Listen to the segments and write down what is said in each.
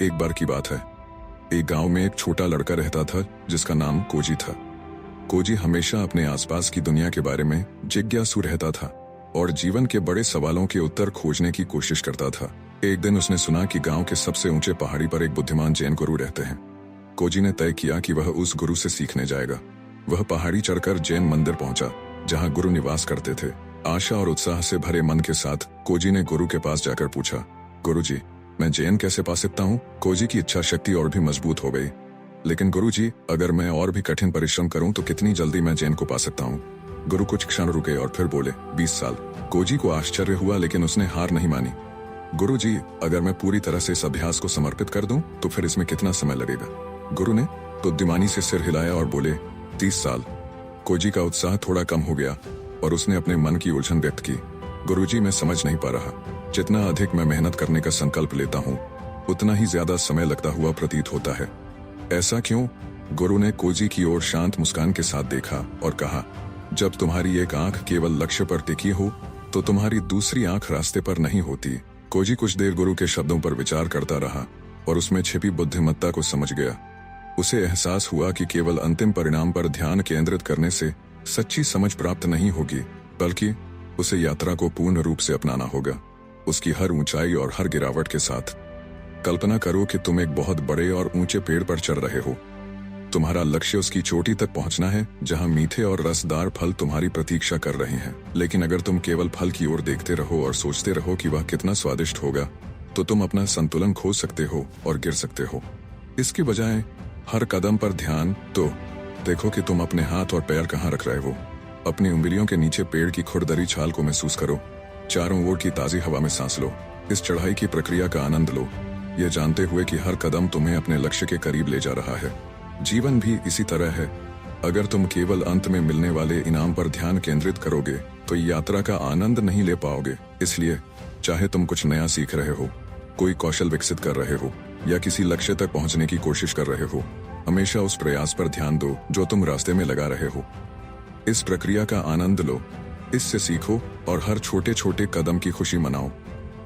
एक बार की बात है। एक गांव में एक छोटा लड़का रहता था जिसका नाम कोजी था। कोजी हमेशा अपने आसपास की दुनिया के बारे में जिज्ञासु रहता था और जीवन के बड़े सवालों के उत्तर खोजने की कोशिश करता था। एक दिन उसने सुना कि गांव के सबसे ऊंचे पहाड़ी पर एक बुद्धिमान जैन गुरु रहते हैं। कोजी ने तय किया कि वह उस गुरु से सीखने जाएगा। वह पहाड़ी चढ़कर जैन मंदिर पहुंचा जहां गुरु निवास करते थे। आशा और उत्साह से भरे मन के साथ कोजी ने गुरु के पास जाकर पूछा, गुरुजी, मैं जैन कैसे पा सकता हूँ? कोजी की इच्छा शक्ति और भी मजबूत हो गई। लेकिन गुरुजी, अगर मैं और भी कठिन परिश्रम करूं तो कितनी जल्दी मैं जैन को पा सकता हूँ? गुरु कुछ क्षण रुके और फिर बोले, 20 साल। कोजी को आश्चर्य हुआ लेकिन उसने हार नहीं मानी। गुरुजी, अगर मैं पूरी तरह से इस अभ्यास को समर्पित कर दूं तो फिर इसमें कितना समय लगेगा? गुरु ने बुद्धिमानी से सिर हिलाया और बोले, 30 साल। कोजी का उत्साह थोड़ा कम हो गया और उसने अपने मन की उलझन व्यक्त की। गुरुजी, मैं समझ नहीं पा रहा। जितना अधिक मैं मेहनत करने का संकल्प लेता हूँ उतना ही ज्यादा समय लगता हुआ प्रतीत होता है। ऐसा क्यों? गुरु ने कोजी की ओर शांत मुस्कान के साथ देखा और कहा, जब तुम्हारी एक आंख केवल लक्ष्य पर टिकी हो तो तुम्हारी दूसरी आंख रास्ते पर नहीं होती। कोजी कुछ देर गुरु के शब्दों पर विचार करता रहा और उसमें छिपी बुद्धिमत्ता को समझ गया। उसे एहसास हुआ कि केवल अंतिम परिणाम पर ध्यान केंद्रित करने से सच्ची समझ प्राप्त नहीं होगी, बल्कि उसे यात्रा को पूर्ण रूप से अपनाना होगा, उसकी हर ऊंचाई और हर गिरावट के साथ। कल्पना करो कि तुम एक बहुत बड़े और ऊंचे पेड़ पर चढ़ रहे हो। तुम्हारा लक्ष्य उसकी चोटी तक पहुंचना है जहां मीठे और रसदार फल तुम्हारी प्रतीक्षा कर रहे हैं। लेकिन अगर तुम केवल फल की ओर देखते रहो और सोचते रहो कि वह कितना स्वादिष्ट होगा, तो तुम अपना संतुलन खो सकते हो और गिर सकते हो। इसके बजाय हर कदम पर ध्यान तो देखो कि तुम अपने हाथ और पैर कहाँ रख रहे हो। अपनी उंगलियों के नीचे पेड़ की खुरदरी छाल को महसूस करो। चारों ओर की ताजी हवा में सांस लो। इस चढ़ाई की प्रक्रिया का आनंद लो, ये जानते हुए कि हर कदम तुम्हें अपने लक्ष्य के करीब ले जा रहा है। जीवन भी इसी तरह है। अगर तुम केवल अंत में मिलने वाले इनाम पर ध्यान केंद्रित करोगे तो यात्रा का आनंद नहीं ले पाओगे। इसलिए चाहे तुम कुछ नया सीख रहे हो, कोई कौशल विकसित कर रहे हो या किसी लक्ष्य तक पहुंचने की कोशिश कर रहे हो, हमेशा उस प्रयास पर ध्यान दो जो तुम रास्ते में लगा रहे हो। इस प्रक्रिया का आनंद लो, इससे सीखो और हर छोटे छोटे कदम की खुशी मनाओ,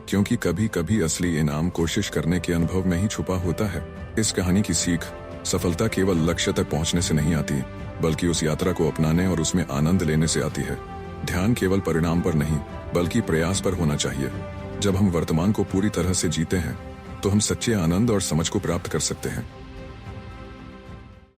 क्योंकि कभी कभी असली इनाम कोशिश करने के अनुभव में ही छुपा होता है। इस कहानी की सीख, सफलता केवल लक्ष्य तक पहुंचने से नहीं आती, बल्कि उस यात्रा को अपनाने और उसमें आनंद लेने से आती है। ध्यान केवल परिणाम पर नहीं, बल्कि प्रयास पर होना चाहिए। जब हम वर्तमान को पूरी तरह से जीते हैं तो हम सच्चे आनंद और समझ को प्राप्त कर सकते हैं।